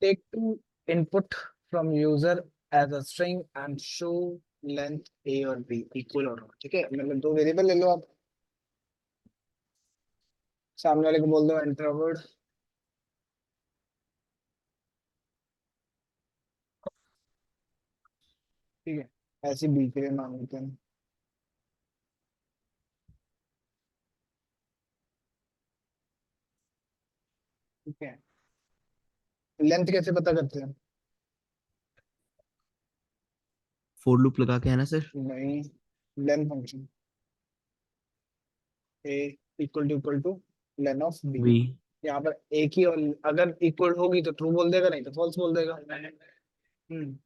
Take two input from user as a string and show length A और B equal और not. ठीक है, मतलब दो वेरिएबल ले लो आप, सामने वाले को बोल दो एंटर वर्ड। ठीक है, ऐसे बी के लिए मान लेते हैं। ठीक है, लेंथ कैसे पता करते हैं? फोर लूप लगा के है ना सर? नहीं, length function a equal to len of b. वी। यहाँ पर एक ही, और अगर इक्वल होगी तो ट्रू बोल देगा, नहीं तो फॉल्स बोल देगा। हम्म।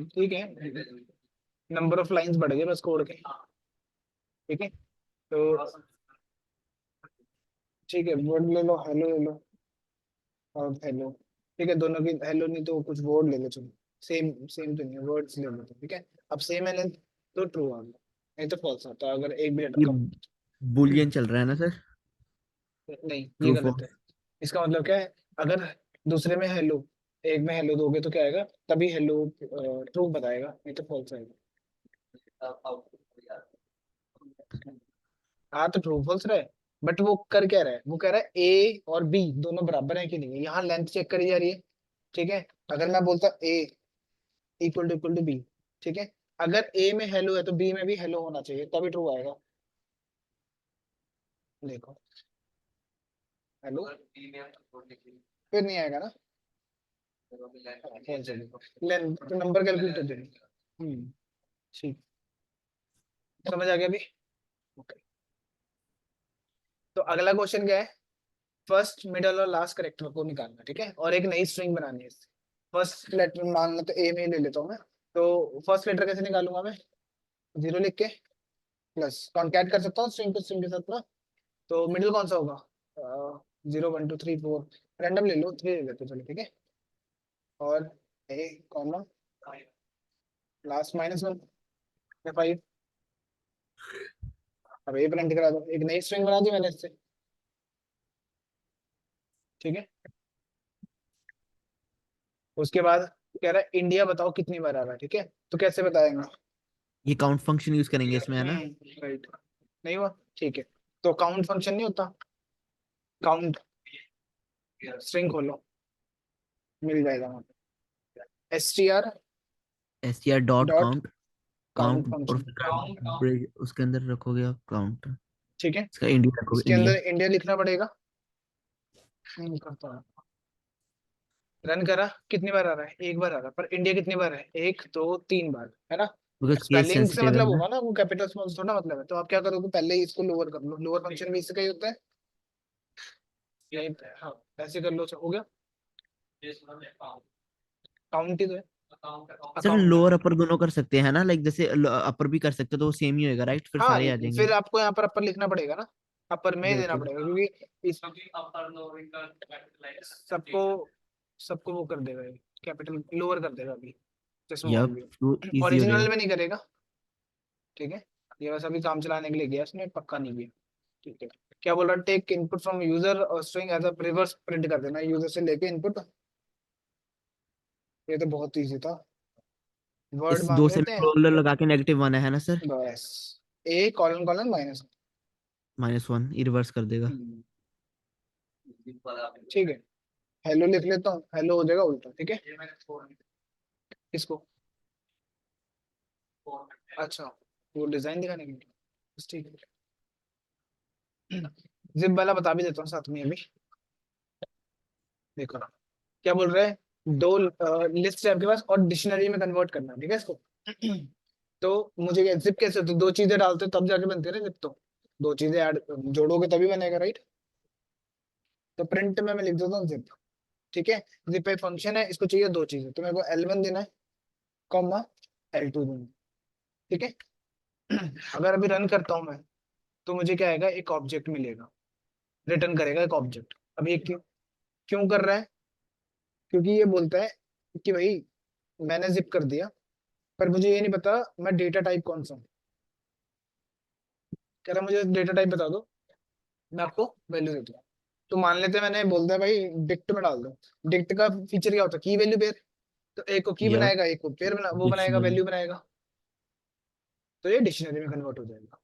ठीक है, नंबर ऑफ लाइंस बढ़ गए बस कोड के। ठीक है, तो ठीक है, वर्ड ले लो, हेलो ले लो और हेलो। ठीक है, दोनों की हेलो, नहीं तो कुछ वर्ड ले लो, चलो सेम सेम तो नहीं है, वर्ड्स ले लो। ठीक है, अब सेम है लेंथ तो ट्रू आ गया, नहीं तो फॉल्स आता अगर एक भी लेटर ये कम। बुलियन चल रहा है ना सर? नहीं, ये ट्रू गलत है। फॉल्स। इसका मतलब क्या है? अगर दूसरे में हेलो, एक में हेलो दोगे तो क्या आएगा? तभी हेलो ट्रू बताएगा, नहीं तो फॉल्स आएगा। हाँ, तो ट्रू फॉल्स रहा है, बट वो कर क्या रहा है? वो कह रहा है ए और बी दोनों बराबर है कि नहीं है, यहाँ लेंथ चेक करी जा रही है। ठीक है, अगर मैं बोलता ए इक्वल टू बी, ठीक है, अगर ए में हेलो है तो बी में भी हेलो होना चाहिए, तभी ट्रू आएगा। देखो, हेलो फिर नहीं आएगा ना, लेंथ तो नंबर कैलकुलेट हो जाएगा। ठीक, समझ आ गया अभी? Okay. तो अगला क्वेश्चन क्या है? फर्स्ट मिडल और लास्ट करेक्टर को निकालना। ठीक है, और एक नई स्ट्रिंग बनानी है इससे। फर्स्ट लेटर मान लो तो ए में ही ले लेता हूँ मैं। तो फर्स्ट लेटर कैसे निकालूंगा मैं? जीरो लिख के प्लस कॉन्कैट कर सकता हूँ स्ट्रिंग टू स्ट्रिंग के साथ ना। तो मिडिल कौन सा होगा? 0 1 2 3 4, रैंडम ले लो, 3 ले लेते चलो। ठीक है, और ए कॉमा लास्ट -1 या 5। अब ए प्रिंट करा दो, एक नई स्ट्रिंग बना दी मैंने इससे। ठीक है, उसके बाद कह रहा है इंडिया बताओ कितनी बार आ रहा है। ठीक है, तो कैसे बताएंगे? ये काउंट फंक्शन यूज करेंगे इसमें है ना? राइट, नहीं हुआ? ठीक है, तो काउंट फंक्शन नहीं होता, काउंट स्ट्रिंग खोलो, मिल जाएगा वहां पे str S T R dot dot count. Count count और फंक्शन। फिर उसके अंदर रखोगे आप काउंट। ठीक है, इसका इंडिया रखोगे, इसके इंडिया। अंदर इंडिया लिखना पड़ेगा। करता हूँ, रन करा, कितनी बार आ रहा है? एक बार आ रहा है, पर इंडिया कितनी बार है? 1 2 3 बार, है ना? बिकॉज केस स्पेलिंग से सेंसिटिव है मतलब ना। होगा ना, वो कैपिटल स्मॉल से थोड़ा मतलब है। तो आप क्या करोगे, पहले ही इसको लोअर कर लो, लोअर फंक्शन भी इससे का ही होता है। यही, हाँ, ऐसे कर लो, हो गया। काउंट ही तो है, सर अकाउंट। लोअर अपर दोनों कर सकते हैं ना, लाइक जैसे अपर भी कर सकते हो तो वो सेम ही होएगा राइट, फिर हाँ, सारे आ जाएंगे। फिर आपको यहाँ पर अपर लिखना पड़ेगा ना, अपर में ही देना बिल्कुल। पड़ेगा, क्योंकि इस सबको सबको वो कर देगा, कैपिटल लोअर कर देगा अभी, स्मॉल यप, भी। तो इजी हो ओरिजिनल जाएगा। में नहीं करेगा। ठीक है, ये बस अभी काम चलाने के लिए गया इसने, पक्का नहीं किया। ठीक है, क्या बोल रहा है? टेक इनपुट फ्रॉम यूजर और string as a reverse print कर देना, यूजर से लेके इनपुट। ये तो बहुत इजी था, वर्ड इस मान दो लेते हैं। सेमीकोलन लगा के -1 है ना सर? बस, ए कॉलन कॉलन माइनस। -1 ये रिवर्स कर देगा। ठीक है, हेलो लिख लेता हूँ, हेलो हो जाएगा उल्टा। ठीक है, किसको? अच्छा, वो डिजाइन दिखाने के लिए, बस ठीक है। जिप वाला बता भी देता हूँ साथ में अभी। देखो ना, क्या बोल रहे हैं? दो लिस्ट है आपके पास और डिक्शनरी में कन्वर्ट करना है, ठीक है इसको। तो मुझे क्या, जिप कैसे होती है? दो चीजें डालते हो तब जाके बनते हैं ना जिप तो। दो चीजें ऐड जोड़ोगे तभी बनेगा, राइट? तो प्रिंट में मैं लिख देता हूँ जिप। ठीक है, जिप एक फंक्शन है, इसको चाहिए दो चीजें, तो मेरे को L1 देना है, कॉमा L2 देना है। ठीक है, अगर अभी रन करता हूँ मैं, तो मुझे क्या आएगा? एक ऑब्जेक्ट मिलेगा, रिटर्न करेगा एक ऑब्जेक्ट। अब ये क्यों क्यों कर रहा है? क्योंकि ये बोलता है कि भाई मैंने जिप कर दिया, पर मुझे ये नहीं पता मैं डेटा टाइप कौन सा हूँ। कह रहा मुझे डेटा टाइप बता दो, मैं आपको वैल्यू देता हूँ। तो मान लेते हैं मैंने बोल दिया भाई डिक्ट में डाल दो। डिक्ट का फीचर क्या होता है, की वैल्यू पेयर। तो एक को की या बनाएगा, एक को पेयर बना, वो बनाएगा, डिक्शनरी। वैल्यू बनाएगा। तो ये डिक्शनरी में कन्वर्ट हो जाएगा।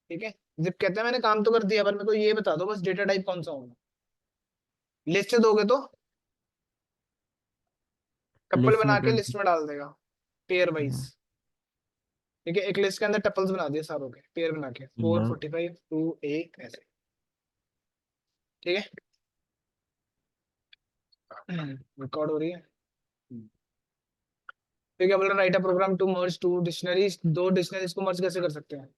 ठीक है। जिप कहते हैं मैंने काम तो कर दिया, पर मेरे को ये बता दो बस डेटा टाइप कौन सा होगा। लिस्ट दोगे तो टप्पल लिस्ट बना में के प्रिंट। लिस्ट में डाल देगा, पेयर वाइज। ठीक है, एक लिस्ट के अंदर टपल्स बना दिए सारों के, पेयर बना के, फोर या फोर्टी फाइव टू एक ऐसे। ठीक है। रिकॉर्ड हो रही है। तो क्या बोल रहा है, write a program to merge two dictionaries, दो डिक्शनरीज को मर्ज कैसे कर सकते हैं।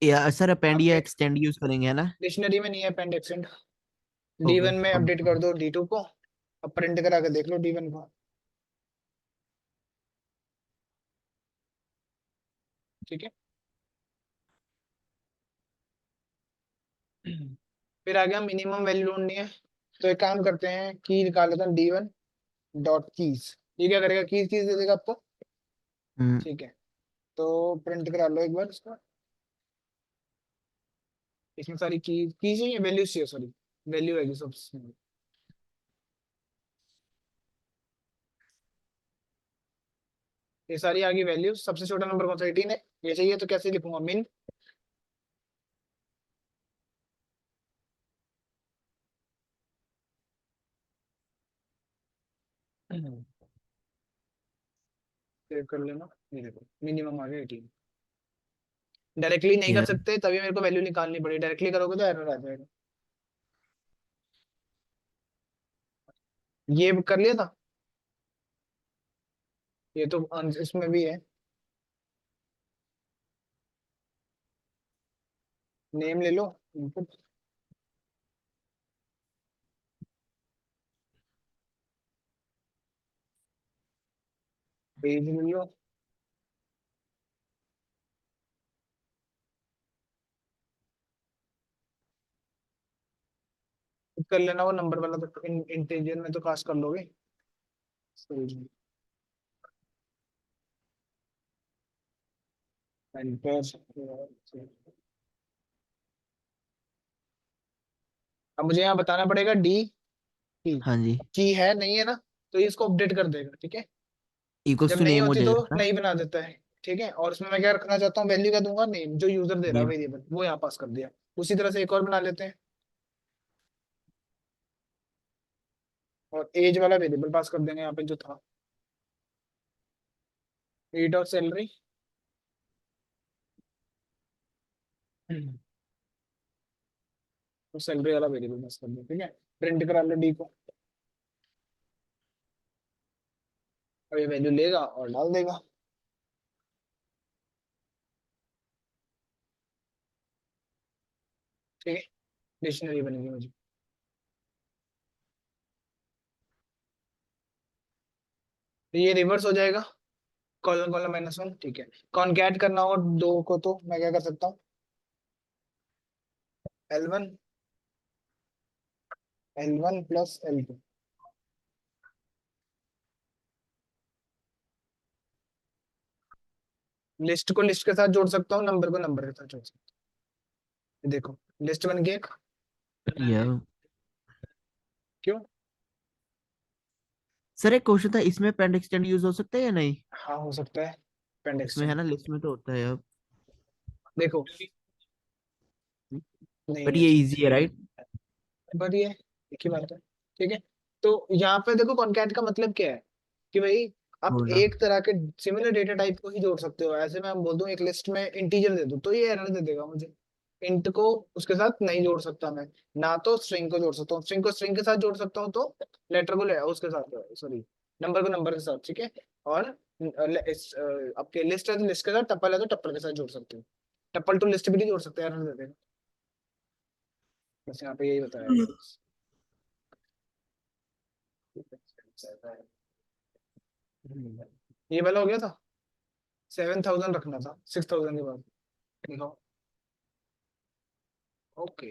या सर अपेंड या आपके एक्सटेंड यूज करेंगे है ना। डिक्शनरी में नहीं है पेंड एक्सटेंड। डी ओके वन में अब। अपडेट कर दो डी टू को। अब प्रिंट करा के देख लो डी वन को। ठीक है। फिर आ गया मिनिमम वैल्यू ढूंढनी है। तो एक काम करते हैं, की निकाल लेते हैं डी वन डॉट कीज। ये क्या करेगा, कीज कीज दे देगा आपको। हम्म, ठीक है। तो प्रिंट करा लो एक बार इसका। इसमें सारी की चाहिए, वैल्यूज चाहिए, सॉरी वैल्यू आएगी सब। ये सारी आ गई वैल्यूज। सबसे छोटा नंबर कौन सा, 18 है। ये चाहिए तो कैसे लिखूंगा, मिन। सेव कर लेना। ये देखो मिनिमम आ गया 18। डायरेक्टली नहीं कर या सकते, तभी मेरे को वैल्यू निकालनी पड़ी, डायरेक्टली करोगे तो एरर आ जाएगा। ये कर लिया था। ये तो इसमें भी है। नेम ले लो, इनपुट पेज ले लो। कर लेना वो नंबर वाला, तो इंटीजर में तो कास्ट कर लोगे। एंटर। अब मुझे यहाँ बताना पड़ेगा डी की। हाँ जी। की है नहीं है ना, तो ये इसको अपडेट कर देगा। ठीक है। इक्वल्स जब टू नहीं नेम हो होती तो जाएगा ना। नहीं बना देता है। ठीक है। और उसमें मैं क्या रखना चाहता हूँ, वैल्यू क्या दूंगा, नेम, जो यूजर दे रहा है नेम। वेरिएबल वो यहाँ पास कर दिया। उसी तरह से एक और बना लेते हैं, और एज वाला वेरिएबल पास कर देंगे यहाँ पे जो था, रेट ऑफ सैलरी। तो सैलरी वाला वेरिएबल पास कर दें। ठीक है। प्रिंट करा लो डी को। अब ये वैल्यू लेगा और डाल देगा। ठीक है। डिक्शनरी बनेगी मुझे। तो ये रिवर्स हो जाएगा, कॉलन कॉलन माइनस वन। ठीक है। कॉन्कैट करना हो दो को, तो मैं क्या कर सकता हूँ, L1 L1 plus L2। List को लिस्ट के साथ जोड़ सकता हूँ, नंबर को नंबर के साथ जोड़ सकता हूँ। देखो लिस्ट बन गई एक। या क्यों। सर एक क्वेश्चन था, इसमें पेंड एक्सटेंड यूज हो सकता है या नहीं। हाँ हो सकता है, पेंड इसमें है एक्सटेंड। ना, लिस्ट में तो होता है अब। देखो नहीं बट नहीं ये चाहिए, इजी है राइट। बट ये एक ही बात है। ठीक है। तो यहाँ पे देखो कॉन्कैट का मतलब क्या है, कि भाई आप जोड़ना। एक तरह के सिमिलर डेटा टाइप को ही जोड़ सकते हो। ऐसे मैं बोल दूं एक लिस्ट में इंटीजर दे दूं, तो ये एरर दे देगा मुझे। इंट को उसके साथ नहीं जोड़ सकता मैं, ना तो स्ट्रिंग को जोड़ सकता हूँ। स्ट्रिंग को स्ट्रिंग के साथ जोड़ सकता हूँ, तो लेटर को ले उसके साथ, सॉरी नंबर को नंबर के साथ। ठीक है। और आपके लिस्ट है तो लिस्ट के साथ, टप्पल है तो टप्पल के साथ जोड़ सकते हो। टप्पल टू लिस्ट भी नहीं जोड़ सकते, एरर दे देगा। बस यहाँ पे यही बताया गया बस। ये वाला हो गया था। 7,000 रखना था 6,000 के बाद। दिखाओ। ओके।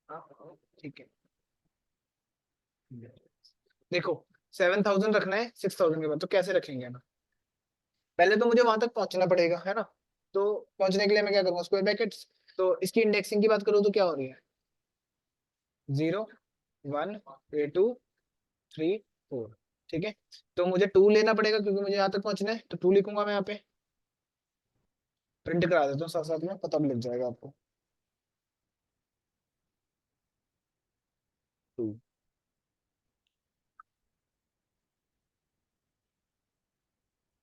हाँ हाँ, ठीक है। देखो 7,000 रखना है 6,000 के बाद, तो कैसे रखेंगे ना। पहले तो मुझे वहां तक पहुंचना पड़ेगा, है ना। तो पहुंचने के लिए मैं क्या करूंगा, स्क्वायर ब्रैकेट्स। तो इसकी इंडेक्सिंग की बात करूँ तो क्या हो रही है, 0 1 A2 3 4, ठीक है। तो मुझे 2 लेना पड़ेगा क्योंकि मुझे यहाँ तक पहुंचना है, तो 2 लिखूंगा मैं यहाँ पे, प्रिंट करा देता हूँ साथ साथ में, पता भी लग जाएगा आपको। 2,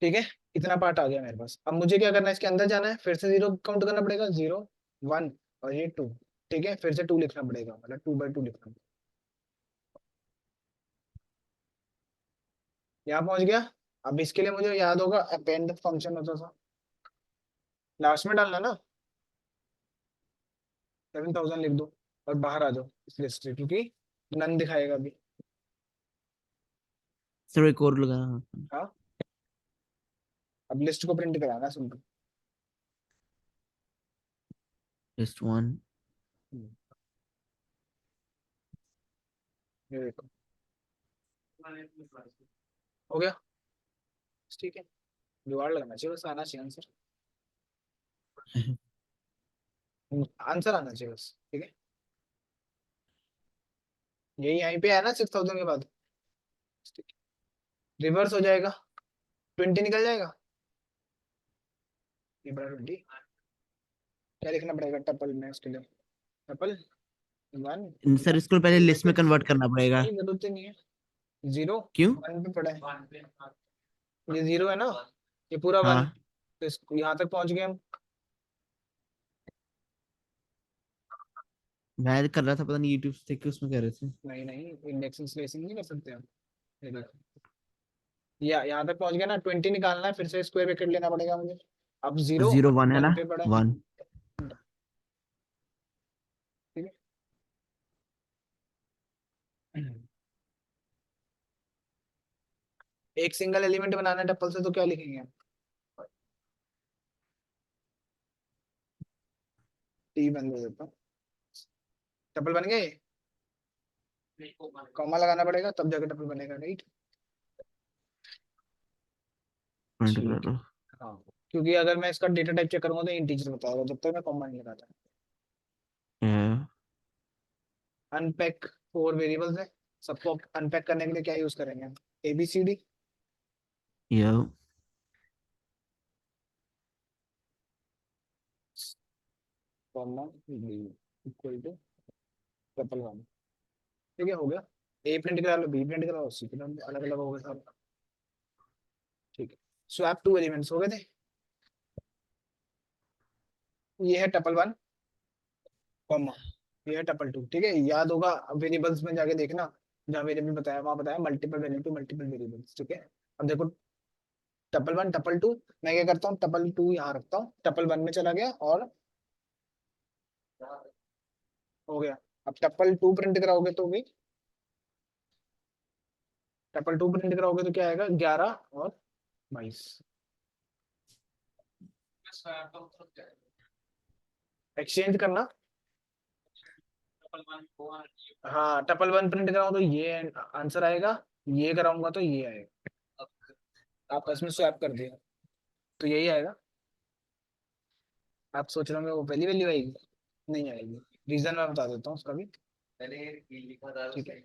ठीक है। इतना पार्ट आ गया मेरे पास। अब मुझे क्या करना है, इसके अंदर जाना है, फिर से 0 काउंट करना पड़ेगा, 0 1 और ये 2, ठीक है। फिर से 2 लिखना पड़ेगा, मतलब 2/2 लिखना पड़ेगा। यहाँ पहुंच गया। अब इसके लिए मुझे याद होगा अपेंड फंक्शन होता था, लास्ट में डालना ना, 7000 लिख दो और बाहर आ जाओ इस लिस्ट से, क्योंकि नन दिखाएगा अभी। सर एक और लगाना। हाँ, अब लिस्ट को प्रिंट कराना सिंपल। List one. ये देखो हो गया, ठीक है। जुगाड़ लगाना चाहिए, बस आना चाहिए आंसर, आंसर आना चाहिए बस, ठीक है। यही यहीं पे है ना 6000 के बाद, रिवर्स हो जाएगा, 20 निकल जाएगा, ये बड़ा 20। क्या लिखना पड़ेगा टपल में उसके लिए, टपल 1 सर इसको पहले लिस्ट में कन्वर्ट करना पड़ेगा। नहीं, जरूरत ही नहीं है, 0 क्यों? 1 पे पड़ा है, ये 0 है ना, ये पूरा 1, हाँ तो यहाँ तक पहुंच गए हम। मैं कर रहा था, पता नहीं यूट्यूब से देख के उसमें कह रहे थे। नहीं नहीं, इंडेक्सिंग स्लेसिंग नहीं कर सकते हम, ये देखो, या यहाँ तक पहुंच गया ना, 20 निकालना है, फिर से स्क्वायर ब्रैकेट लेना पड़ेगा मुझे। अब 0 जीरो वन है 1 ना? पे पड़ा है, वन। ठीक है। एक सिंगल एलिमेंट बनाना है टप्पल से, तो क्या लिखेंगे हम, टी बन दे देता हूँ, टप्पल बन गए, कॉमा लगाना पड़ेगा तब जाके टप्पल बनेगा, राइट। प्रिंट करा ठीक है, लो। हाँ, क्योंकि अगर मैं इसका डेटा टाइप चेक करूंगा तो इंटीजर बताएगा, जब तक मैं कॉमा नहीं लगाता। या अनपैक 4 वेरिएबल्स है, सबको अनपैक करने के लिए क्या यूज करेंगे हम, ABCD, या कॉमा इक्वल टू ट्रिपल 1, ठीक है, हो गया। ए प्रिंट करा लो, बी प्रिंट करा लो, सी प्रिंट, अलग अलग हो गए सारे, ठीक है। स्वैप 2 एलिमेंट्स हो गए थे, ये है टपल 1 कॉमा, ये है टपल 2, ठीक है। याद होगा वेरिएबल्स में जाके देखना, जहाँ वेरिएबल बताया वहां बताया multiple value to multiple variables, ठीक है। अब देखो टपल 1 टपल 2, मैं क्या करता हूँ, टपल 2 यहाँ रखता हूँ, टपल 1 में चला गया और हो गया। अब टपल 2 प्रिंट कराओगे तो भी, टपल 2 प्रिंट कराओगे तो क्या आएगा, 11 और 22, एक्सचेंज करना। हाँ, टपल 1 प्रिंट कराऊँ तो ये आंसर आएगा, ये कराऊंगा तो ये आएगा, आपस में स्वैप कर दिया तो यही आएगा। आप सोच रहे होंगे वो पहली वैल्यू आएगी, नहीं आएगी, रीजन मैं बता देता हूँ उसका भी, ठीक है।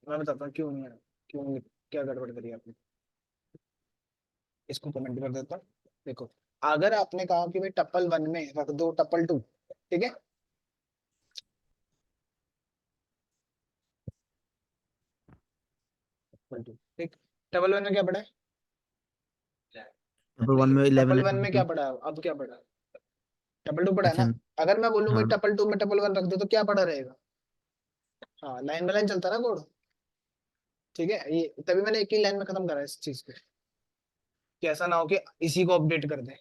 मैं बताता हूँ क्यों नहीं आया, क्यों, क्या गड़बड़ करी आपने, इसको कमेंट कर देता हूँ। देखो, अगर आपने कहा कि भाई टप्पल 1 में रख दो टप्पल 2, ठीक है, टप्पल 2, ठीक, टप्पल 1 में क्या पड़ा है, डबल वन में 11 टप्पल है, 1 में क्या 22। पड़ा है, अब क्या पड़ा है, टप्पल 2 पड़ा है अच्छा। ना। अगर मैं बोलूँ भाई हाँ टप्पल 2 में टप्पल 1 रख दो तो क्या पड़ा रहेगा, हाँ, लाइन बाय लाइन चलता ना कोड, ठीक है। ये तभी मैंने एक ही लाइन में खत्म करा है इस चीज को, कि ऐसा ना हो कि इसी को अपडेट कर दें।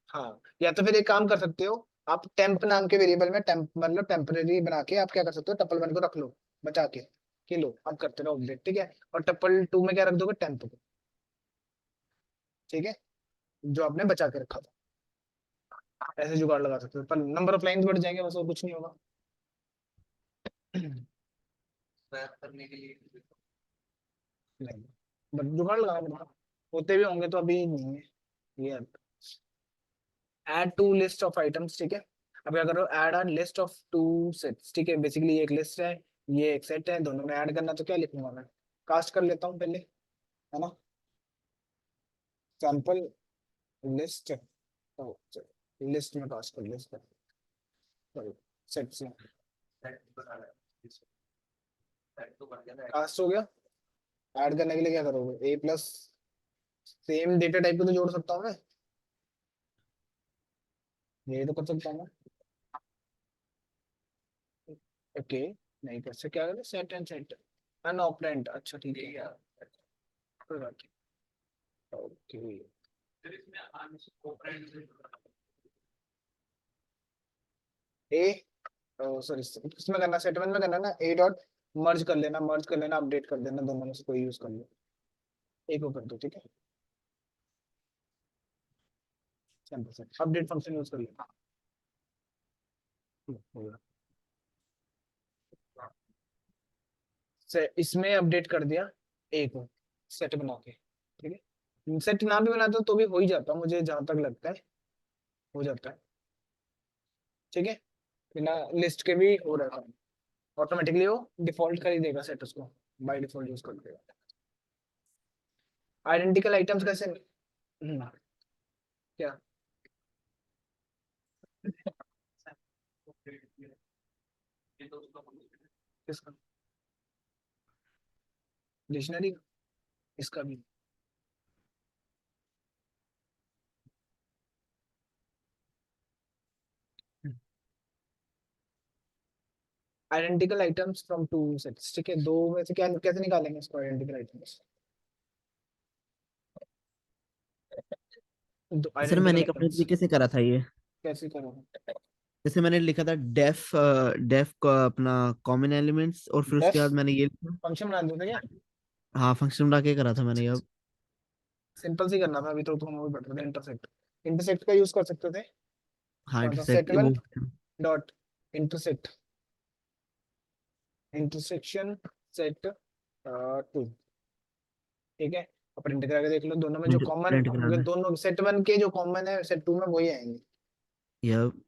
हाँ, या तो फिर एक काम कर सकते हो, आप टेम्प नाम के वेरिएबल में टेम्प मतलब टेम्परेरी बना के आप क्या कर सकते हो, टप्पल 1 को रख लो बचा के, कि लो अब करते रहो अपडेट, ठीक है। और टप्पल 2 में क्या रख दोगे, टेम्प को, ठीक है, जो आपने बचा के रखा था। ऐसे जुगाड़ लगा सकते हो, पर नंबर ऑफ लाइंस बढ़ जाएंगे, बस और कुछ नहीं होगा। नहीं, बस जुगाड़ लगाना पड़ेगा, होते भी होंगे तो अभी नहीं है ये। Add to list of items, ठीक है। अब क्या करो, add a list of 2 sets, ठीक है। बेसिकली एक लिस्ट है, ये एक सेट है, दोनों में ऐड करना, तो क्या लिखूंगा मैं, कास्ट कर लेता हूँ पहले, है ना, सैंपल लिस्ट, तो लिस्ट में कास्ट कर लिस्ट, सेट से कास्ट हो गया। ऐड करने के लिए क्या करोगे, ए प्लस, सेम डेटा टाइप को तो जोड़ सकता हूँ मैं, ये तो कर सकता हूँ मैं। ओके, नहीं कर सकते, क्या करें, set and set an operand, अच्छा ठीक है यार, कोई बात नहीं। ओके, ए, सॉरी इसमें करना, सेटमेंट में करना ना, ए डॉट मर्ज कर लेना, मर्ज कर लेना, अपडेट कर देना, दोनों में से कोई यूज कर लो, एक को कर दो, ठीक है, सिंपल से अपडेट फंक्शन यूज कर लेना, हो गया। इसमें अपडेट कर दिया ए को, सेट बना के, ठीक है, सेट ना भी बनाता तो भी हो ही जाता, मुझे जहां तक लगता है हो जाता है, ठीक है, बिना लिस्ट के भी हो रहा है, ऑटोमेटिकली वो डिफॉल्ट कर ही देगा सेट, उसको बाय डिफॉल्ट यूज कर देगा। आइडेंटिकल आइटम्स कैसे, क्या, किसका, डिक्शनरी, इसका भी, identical items from two sets, ठीक है, दो में से क्या कैसे निकालेंगे इसको, आइडेंटिकल आइटम्स, दो सर आइडेंटिकल मैंने एक अपने आइटम्स तरीके से करा था ये। कैसे करोगे, जैसे मैंने लिखा था डेफ, डेफ का अपना कॉमन एलिमेंट्स, और फिर डेफ उसके बाद मैंने ये लिखा। फंक्शन बना देते क्या, हाँ, फंक्शन बना के करा था मैंने ये अब। सिंपल सी करना था, अभी तो तुम वो बता रहे इंटरसेक्ट, इंटरसेक्ट का यूज कर सकते थे, हाँ, कौन सा, इंटरसेक्ट सेट वन वो। Dot intersect, intersection set two, ठीक है, और प्रिंट करके देख लो, दोनों में जो प्रिंट कॉमन, प्रिंट कराना है। दोनों सेट वन के जो कॉमन है सेट टू में वही आएंगे, ये अब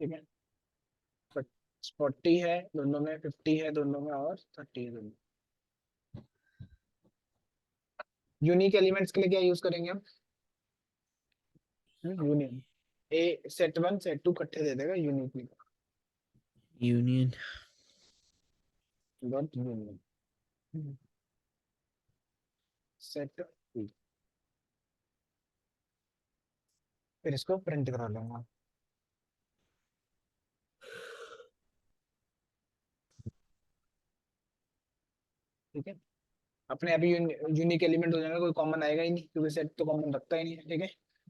ठीक है, 40 है दोनों में, 50 है दोनों में, और 30 है दोनों में। यूनिक एलिमेंट्स के लिए क्या यूज करेंगे हम, union, a set one set two इकट्ठे दे देगा uniquely, union. Dot union set two, फिर इसको प्रिंट करा लूंगा, ठीक है, अपने अभी यूनिक एलिमेंट हो जाएगा, कोई कॉमन आएगा ही नहीं, क्योंकि सेट तो कॉमन रखता ही नहीं है, ठीक है,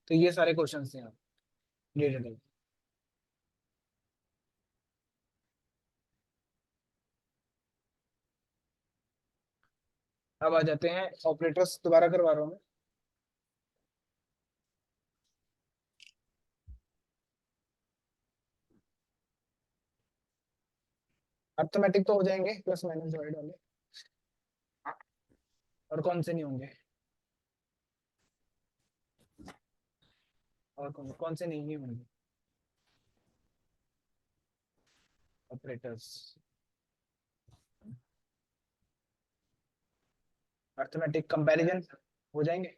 तो ये सारे क्वेश्चन थे यहाँ रिलेटेड। अब आ जाते हैं ऑपरेटर्स, दोबारा करवा रहा हूँ मैं, अर्थमेटिक तो हो जाएंगे, प्लस माइनस डिवाइड वाले, और कौन से नहीं होंगे, और कौन कौन से नहीं होंगे, ऑपरेटर्स, अर्थमेटिक कंपैरिजन हो जाएंगे,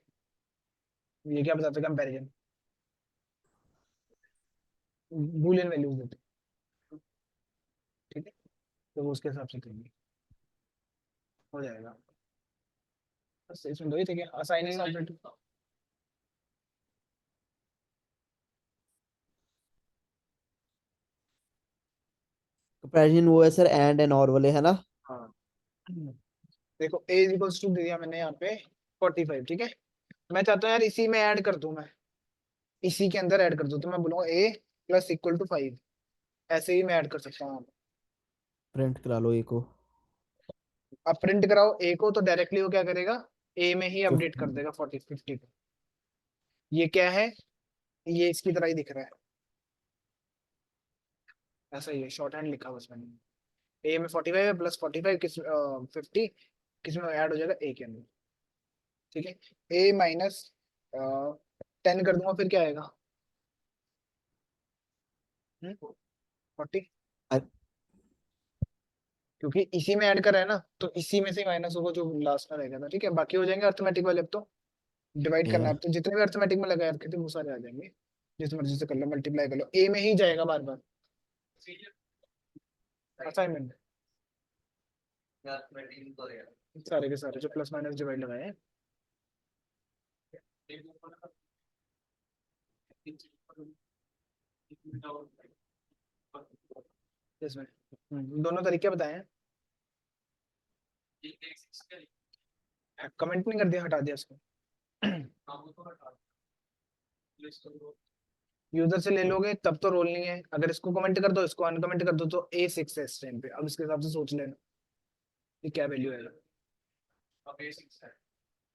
ये क्या बताते हैं कंपैरिजन, बूलियन वैल्यूज देते हैं, ठीक है, तो वो उसके हिसाब से करेंगे, हो जाएगा, बस इसमें दो ही थे क्या, असाइनिंग ऑपरेटर, कंपैरिजन वो है सर, एंड एंड और वाले है ना। हाँ, देखो ए इज इक्वल्स टू दे दिया मैंने यहाँ पे 45, ठीक है, मैं चाहता हूँ यार इसी में ऐड कर दूं, मैं इसी के अंदर ऐड कर दूं, तो मैं बोलूंगा ए प्लस इक्वल टू 5, ऐसे ही मैं ऐड कर सकता हूँ, प्रिंट करा लो एक को। अब प्रिंट कराओ ए को, तो डायरेक्टली वो क्या करेगा, ए में ही अपडेट 50। कर देगा 40 50 को, ये क्या है, ये इसकी तरह ही दिख रहा है, ऐसा ही है, शॉर्ट हैंड लिखा बस मैंने, ए में 45 है, प्लस 45 किस 50 किस में ऐड हो जाएगा, ए के अंदर, ठीक है, ए माइनस 10 कर दूंगा, फिर क्या आएगा, 40, अ- क्योंकि इसी में ऐड करा है ना, तो इसी में से माइनस होगा जो लास्ट में रहेगा था, ठीक है। बाकी हो जाएंगे अर्थमेटिक वाले। अब तो डिवाइड करना है, yeah. अब तो जितने भी अर्थमेटिक में लगाए रखे थे वो सारे आ जाएंगे। जिस मर्जी से कर लो, मल्टीप्लाई कर लो, ए में ही जाएगा बार बार असाइनमेंट। सारे के सारे जो प्लस माइनस डिवाइड लगाए हैं इसमें। दोनों तरीके बताए हैं। कमेंट नहीं कर दिया, हटा दिया इसको। यूजर से ले लोगे तब तो रोल नहीं है, अगर इसको कमेंट कर दो, इसको अनकमेंट कर दो, तो A6 है इस टाइम पे। अब इसके हिसाब से सोच लेना कि क्या वैल्यू है।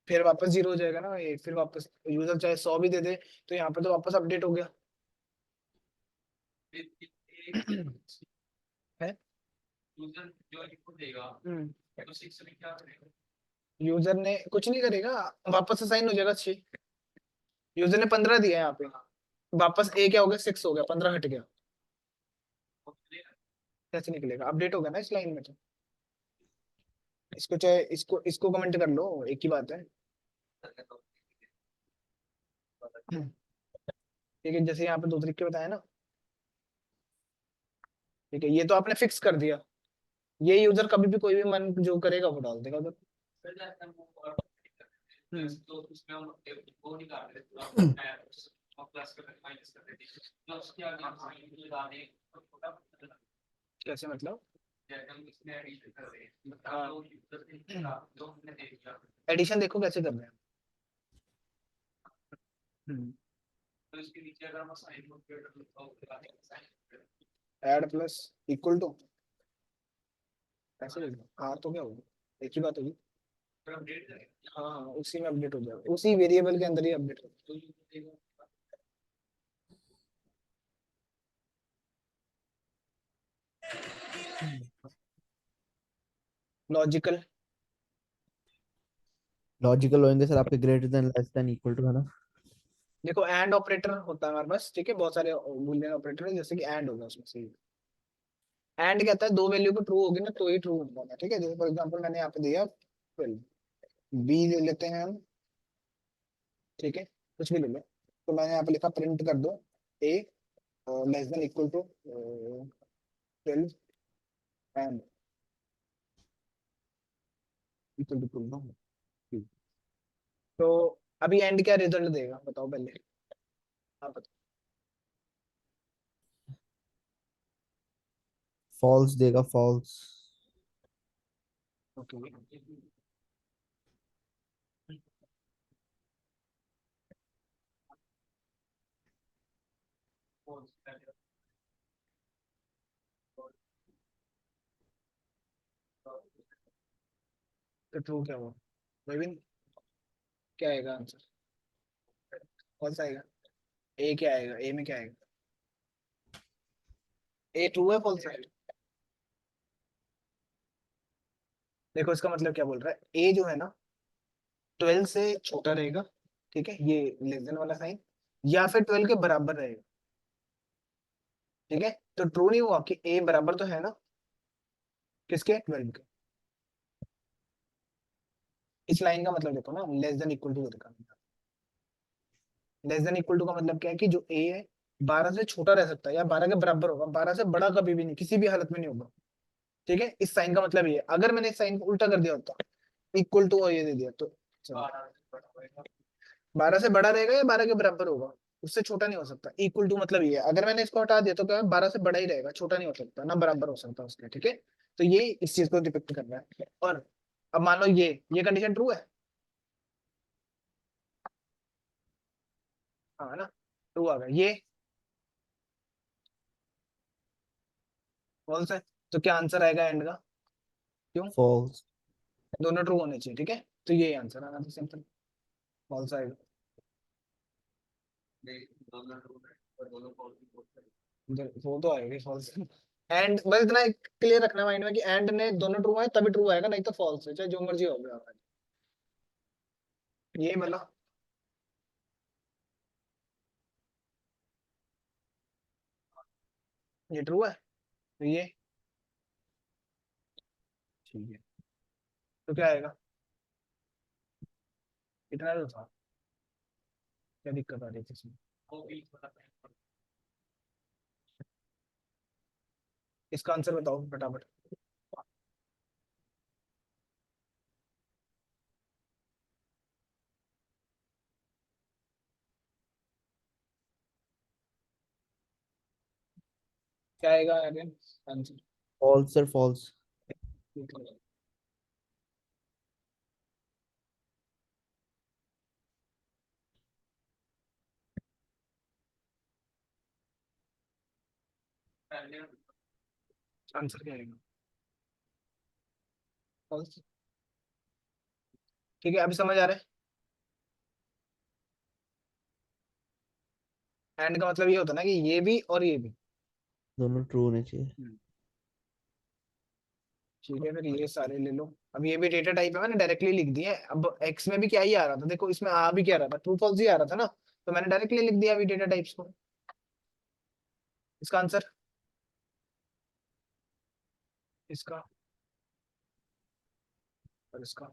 फिर वापस जीरो हो जाएगा ना ये, फिर वापस यूजर चाहे 100 भी दे दे, तो यहाँ पे तो वापस अपडेट हो गया है। यूजर ने कुछ नहीं करेगा, वापस असाइन हो जाएगा 6। यूजर ने 15 दिया है यहाँ पे, वापस ए क्या हो गया, 6 हो गया, 15 हट गया। कैसे निकलेगा, अपडेट होगा ना इस लाइन में तो। इसको चाहे इसको इसको कमेंट कर लो, एक ही बात है। ठीक है, जैसे यहाँ पे दो तरीके बताए ना। ठीक है, ये तो आपने फिक्स कर दिया, ये यूजर कभी भी कोई भी मन जो करेगा वो डाल देगा उधर। हम्म, कैसे मतलब? हाँ, एडिशन देखो कैसे कर रहे हैं। ऐड प्लस इक्वल टू, ऐसे लिख दो। हाँ तो क्या होगा, एक ही बात होगी। हाँ हाँ, उसी में अपडेट हो जाएगा, उसी वेरिएबल के अंदर ही अपडेट हो। लॉजिकल। लॉजिकल होंगे सर आपके greater than less than equal to है ना। देखो एंड ऑपरेटर होता है हमारे पास, ठीक है, बहुत सारे बूलियन ऑपरेटर है, जैसे कि एंड होगा उसमें से। एंड कहता है दो वैल्यू को ट्रू होगी ना तो ही ट्रू होगा, ठीक है। जैसे फॉर एग्जांपल मैंने यहाँ पे दिया 12, बी ले लेते हैं हम, ठीक है, कुछ भी ले लो। तो मैंने यहाँ पे लिखा प्रिंट कर दो A less than equal to 12 and equal to true. तो अभी एंड क्या रिजल्ट देगा बताओ पहले, आप बताओ। फॉल्स देगा फॉल्स। ओके, तो ट्रू क्या हुआ, विन? क्या आएगा आंसर, कौन सा आएगा? ए क्या आएगा, ए में क्या आएगा? ए ट्रू है फॉल्स है? देखो इसका मतलब क्या बोल रहा है, ए जो है ना 12 से छोटा रहेगा, ठीक है, ये लेस देन वाला साइन, या फिर 12 के बराबर रहेगा, ठीक है। तो ट्रू नहीं हुआ कि ए बराबर तो है ना किसके, 12 के। इस लाइन का मतलब देखो ना, लेस देन इक्वल टू का। लेस देन इक्वल टू का मतलब क्या है कि जो ए है 12 से छोटा रह सकता है या 12 के बराबर होगा, 12 से बड़ा कभी भी नहीं, किसी भी हालत में नहीं होगा, ठीक है। इस साइन का मतलब ये है, अगर मैंने इस साइन को उल्टा कर दिया होता, इक्वल टू और ये दे दिया तो 12 से बड़ा रहेगा या 12 के बराबर होगा, उससे छोटा नहीं हो सकता। इक्वल टू मतलब ये है, अगर मैंने इसको हटा दिया तो क्या 12 से बड़ा ही रहेगा, छोटा नहीं हो सकता ना, बराबर हो सकता उसके, ठीक है। तो ये इस चीज को डिपिक्ट कर रहा है। और अब मान लो ये कंडीशन ट्रू है, हाँ ना, ट्रू आ गया, ये फॉल्स है। तो क्या आंसर आएगा एंड का, क्यों? फॉल्स। दोनों ट्रू होने चाहिए, ठीक है। तो ये आंसर आना तो सिंपल, फॉल्स आएगा। वो तो आएगा फॉल्स। एंड बस इतना क्लियर रखना माइंड में कि एंड ने दोनों ट्रू है तभी ट्रू आएगा, नहीं तो फॉल्स है, चाहे जो मर्जी हो गया। ये मतलब ये ट्रू है, तो ये ठीक है। तो क्या आएगा, इतना तो था, क्या दिक्कत आ रही थी इसमें? इसका आंसर बताओ फटाफट। क्या आएगा answer? False sir, false. Answer क्या आएगा? False। ठीक है, अभी समझ आ रहा है, एंड का मतलब ये होता है ना कि ये भी और ये भी। दोनों ट्रू होने चाहिए। हम्म, ठीक है, फिर ये सारे ले लो। अब ये भी डेटा टाइप है, मैंने डायरेक्टली लिख दिया है। अब एक्स में भी क्या ही आ रहा था, देखो इसमें आ भी क्या रहा था, ट्रू फॉल्स ही आ रहा था ना, तो मैंने डायरेक्टली लिख दिया अभी डेटा टाइप्स को। इसका आंसर, इसका और इसका।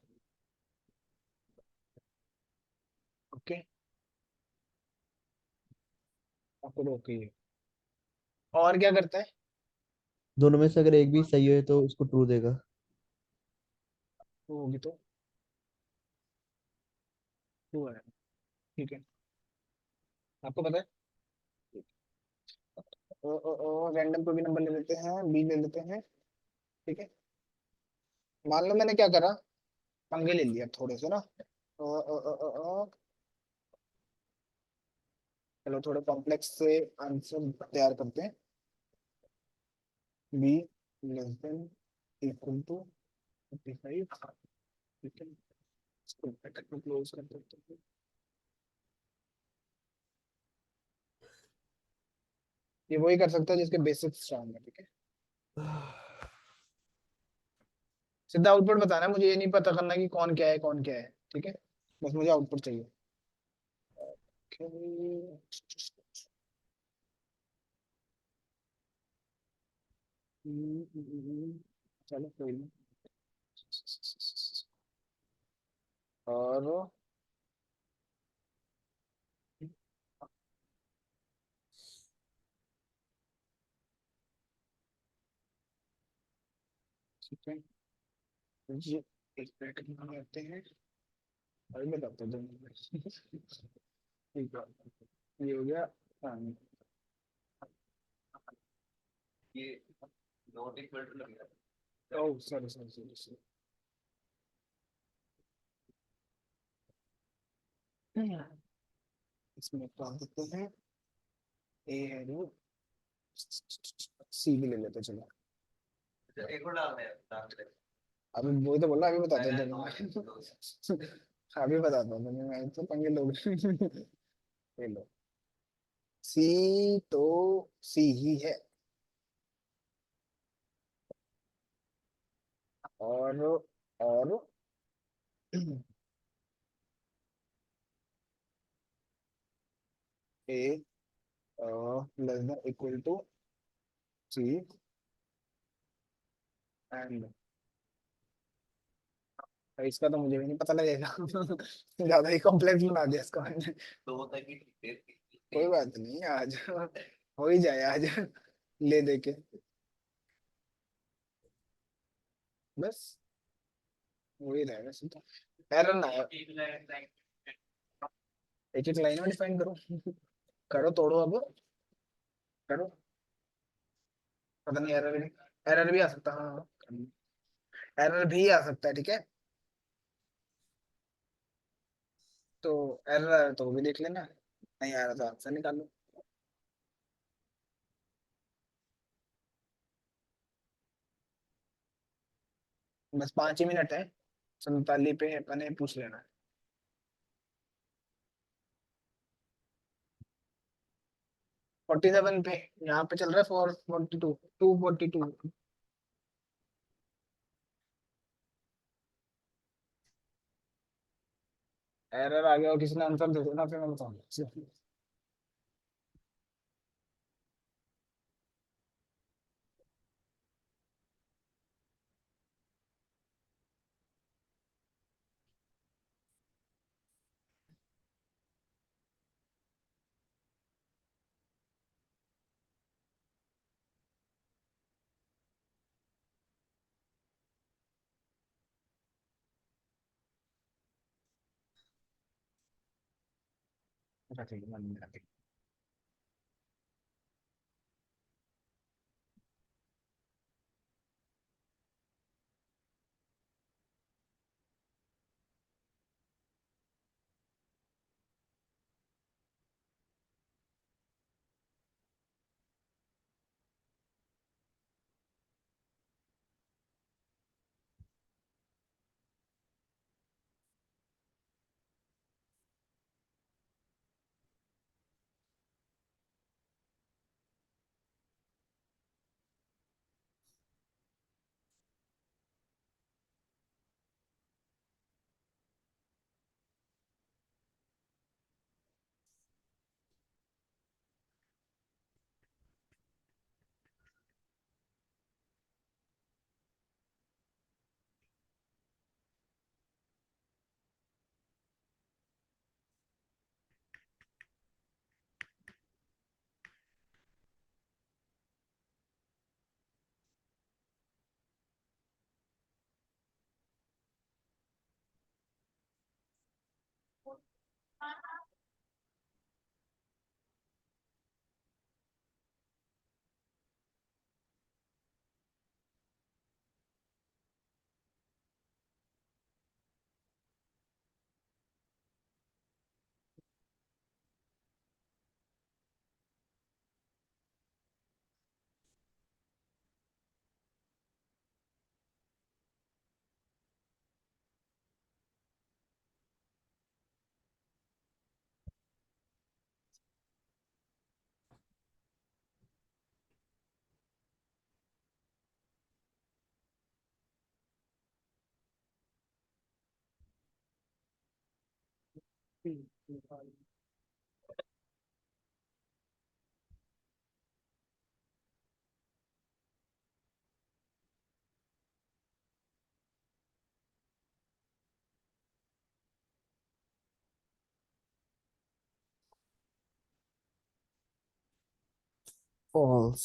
ओके, आपको ओके। और क्या करता है? दोनों में से अगर एक भी सही है तो उसको ट्रू देगा। वो होगी तो ट्रू है, ठीक है। आपको पता है, रैंडम कोई भी नंबर ले लेते हैं, बी ले लेते हैं, ठीक है। मान लो मैंने क्या करा, पंगे ले लिया थोड़े से ना। चलो थोड़े कॉम्प्लेक्स से आंसर तैयार करते हैं। B less than equal to 55, ठीक है। इसको ब्रैकेट में क्लोज कर देते हैं। ये वही कर सकता है जिसके बेसिक्स स्ट्रांग है, ठीक है। सीधा आउटपुट बताना है, मुझे ये नहीं पता करना कि कौन क्या है कौन क्या है, ठीक है। बस मुझे आउटपुट चाहिए। Okay. चलो कोई नहीं। और ठीक है, ये एक ब्रैकेट में आते हैं, अभी मैं बताता हूँ 2 मिनट में। ठीक है, ये हो गया। हाँ, ये नॉट इक्वल टू लग गया। Oh sorry sorry sorry sorry. इसमें क्या देते हैं, ए है वो, सी भी ले लेते हैं, चलो। एक और डाल दे। अभी वही तो बोला, अभी बताते हैं 2 मिनट। अभी बताता हूँ मैं तो पंगे लोग। ये लो, सी, तो सी ही है। और A less than equal to C and, इसका तो मुझे भी नहीं पता लगेगा। ज्यादा ही कॉम्प्लेक्स बना दिया इसका मैंने। तो होता है कि कोई बात नहीं, आज हो ही जाए आज, ले दे के बस, हो ही रहेगा सीधा। एरर ना आए। एक एक लाइन में डिफाइन करो। करो तोड़ो अब, करो। पता नहीं, एरर भी, एरर भी आ सकता है, हाँ। एरर भी आ सकता है, ठीक है। तो एरर आ रहा तो वो भी देख लेना, नहीं आ रहा तो आंसर निकालो। बस 5 ही मिनट है, 47 पे अपने पूछ लेना। 47 पे, यहाँ पे चल रहा है 442, 242। एरर आ गया और किसी ने आंसर दे देना, फिर मैं बताऊंगा। अच्छा ठीक है, मन में रख। फॉल्स।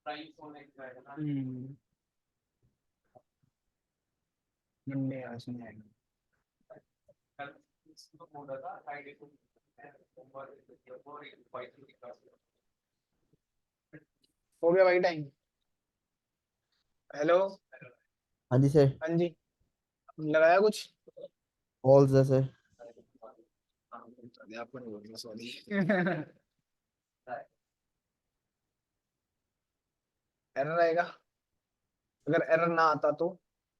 हम्म, मंडे आज नहीं आएगा। हो गया भाई टाइम। हेलो। हाँ जी सर। हाँ जी, लगाया कुछ? फॉल्स है सर। आपको नहीं बोलना, सॉरी। एरर आएगा। अगर एरर ना आता तो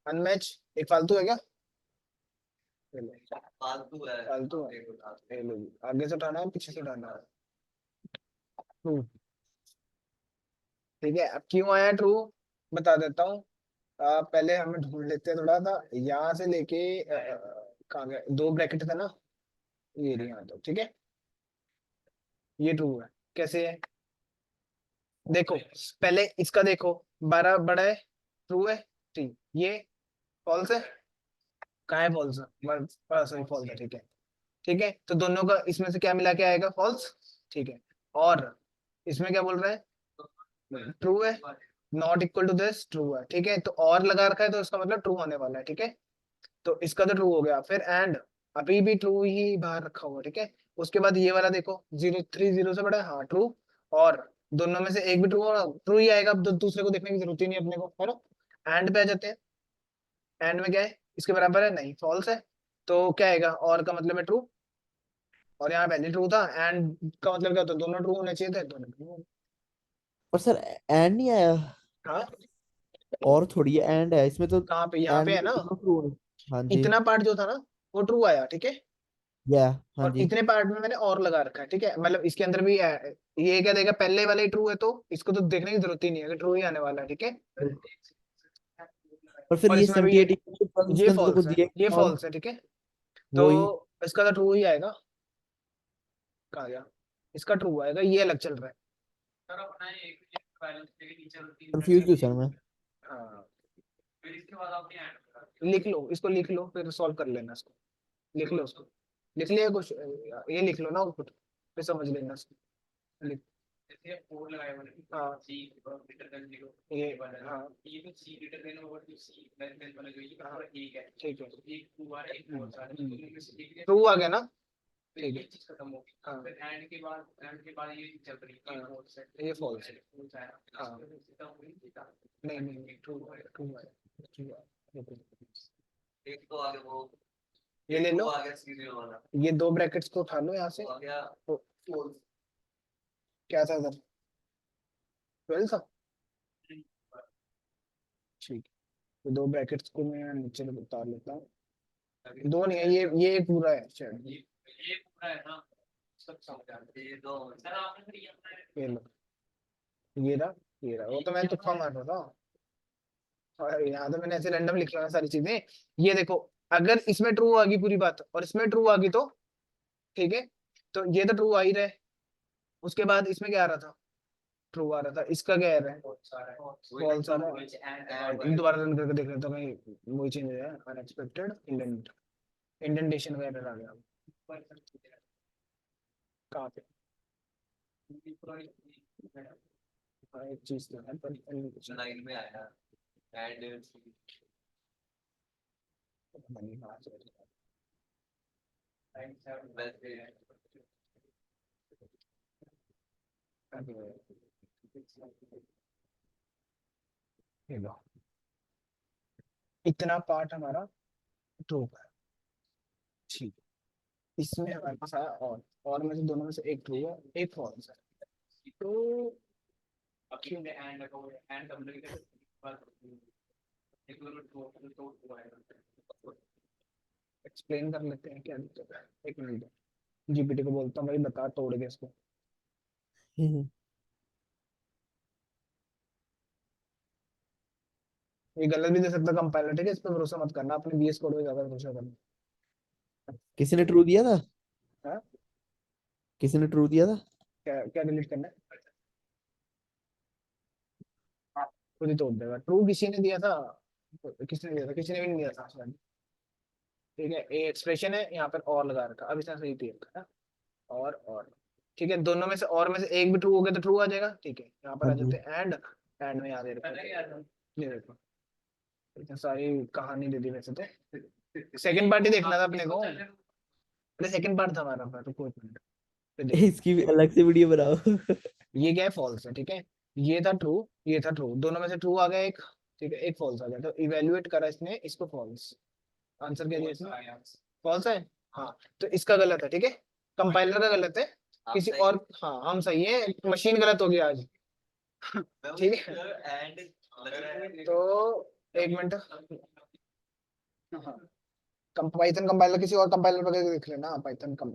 अनमैच एक फालतू है क्या? फालतू है, फालतू है। ये लो जी, आगे से उठाना है पीछे से उठाना है? ट्रू। ठीक है, अब क्यों आया ट्रू बता देता हूँ। पहले हमें ढूंढ लेते हैं थोड़ा सा, यहाँ से लेके कहाँ गए, दो ब्रैकेट था ना, ये रही यहाँ तो, ठीक है। ये ट्रू है। कैसे है? देखो, पहले इसका देखो, 12 बड़ा है, ट्रू है। ठीक, ये फॉल्स है। कहाँ है फॉल्स? सॉरी, फॉल्स है, ठीक है। ठीक है, तो दोनों का इसमें से क्या मिला के आएगा? फॉल्स। ठीक है। और इसमें क्या बोल रहा है? ट्रू है। Not equal to this, true है, ठीक है। तो और लगा रखा है तो इसका मतलब ट्रू होने वाला है, ठीक है। तो इसका तो ट्रू हो गया। फिर एंड अभी भी ट्रू ही बाहर रखा हुआ, ठीक है। उसके बाद ये वाला देखो, 0 3 0 से बड़ा है, हाँ ट्रू। और दोनों में से एक भी ट्रू और ट्रू ही आएगा, अब दूसरे को देखने की जरूरत ही नहीं अपने को, है ना। एंड पे आ जाते हैं। एंड में क्या है, इसके बराबर है नहीं, फॉल्स है। तो क्या आएगा, और का मतलब है ट्रू, और यहाँ पहले ट्रू था। एंड का मतलब क्या होता है, दोनों ट्रू होने चाहिए थे, दोनों ट्रू। पर सर एंड नहीं आया, हाँ, और थोड़ी एंड है इसमें तो। कहाँ पे, यहाँ एंड पे में है तो ना। दोनों ट्रू होने। हाँ जी। इतना पार्ट जो था ना, वो ट्रू आया, ठीक है। या हाँ और जी। इतने पार्ट में मैंने और लगा रखा है, ठीक है। मतलब इसके अंदर भी ये क्या देगा, पहले वाला ही ट्रू है, तो इसको तो देखने की जरूरत ही नहीं है, ट्रू ही आने वाला है, ठीक है। पर फिर और ये इसमें भी 78 ये इसके अंदर तो फॉल्स कुछ है, दिया ही ये नहीं और। फॉल्स है, ठीक है। तो वही। इसका तो ट्रू ही आएगा। कहा गया, इसका ट्रू आएगा, ये अलग चल रहा है। कंफ्यूज हूँ सर मैं। हाँ, लिख लो इसको, लिख लो, फिर सॉल्व कर लेना इसको। लिख लो उसको, लिख लिया कुछ, ये लिख लो ना आउटपुट, फिर समझ लेना इसको। लिख, हाँ ये, हाँ हाँ, ठीक है। ट्रू आ गया ना, ठीक है। हाँ हाँ, ये फॉल्स है। हाँ, नहीं नहीं, ट्रू ट्रू है, ट्रू है। ये ले लो, ये दो ब्रैकेट्स को उठा लो यहाँ से। तो क्या था इधर, 12 था, ठीक है। तो दो ब्रैकेट्स को मैं नीचे उतार लेता हूँ। दो नहीं है, ये एक पूरा है शायद। ये लो, ये रहा, वो तो मैं तुक्का मार रहा था। और यहाँ तो मैंने ऐसे रैंडम लिख रहा है सारी चीजें। ये देखो, अगर इसमें ट्रू आ गई पूरी बात और इसमें ट्रू आ गई तो ठीक है, तो ये तो ट्रू आ ही रहे। उसके बाद इसमें क्या आ रहा था, ट्रू आ रहा था, इसका क्या आ रहा है, फॉल्स आ रहा है। दोबारा रन करके देख लेता हूँ कहीं वही चेंज हो जाए, अनएक्सपेक्टेड इंडेंट, इंडेंटेशन वगैरह आ गया। कहाँ पे, हाँ, एक चीज तो है पर लाइन में आया एंड इतना पार्ट हमारा ट्रू का है, ठीक है। इसमें हमारे पास आया और में से दोनों में से एक ट्रू है, एक फॉल्स है। तो एक्सप्लेन कर लेते हैं क्या दिक्कत है, एक मिनट। जीपीटी को बोलता हूँ भाई बता तोड़ के इसको। ये गलत भी दे सकता कंपाइलर, ठीक है, इस पर भरोसा मत करना, अपने बीएस कोड में ज्यादा भरोसा करना। किसी ने ट्रू दिया था? हाँ, किसी ने ट्रू दिया था? क्या क्या डिलीट करना है, हाँ, खुद ही तोड़ देगा। ट्रू किसी ने दिया था, किसने दिया था, किसी ने भी नहीं दिया था शायद। ठीक है, ये एक्सप्रेशन है, यहाँ पर और लगा रखा, अब इसने सही दिया था। और ठीक है, दोनों में से और में से एक भी ट्रू हो गया तो ट्रू आ जाएगा, ठीक है। यहाँ पर हाँ आ जी। जाते हैं एंड में याद रखो, ये देखो, इतनी सारी कहानी दे दी वैसे तो। सेकंड पार्ट ही देखना था अपने को, अरे सेकंड पार्ट था हमारा, रुको एक मिनट, फिर देखो। इसकी भी अलग से वीडियो बनाओ। ये क्या है, फॉल्स है, ठीक है। ये था ट्रू, ये था ट्रू, दोनों में से ट्रू आ गया एक, ठीक है, एक फॉल्स आ गया, तो इवेल्युएट करा इसने इसको फॉल्स। आंसर क्या दिया इसने, फॉल्स है। हाँ, तो इसका गलत है, ठीक है, कंपाइलर का गलत है, किसी और, हाँ हम सही है, मशीन गलत हो गया आज। ठीक है, तो एक मिनट, हाँ, पाइथन कंपाइलर किसी और कंपाइलर वगैरह देख लेना, पाइथन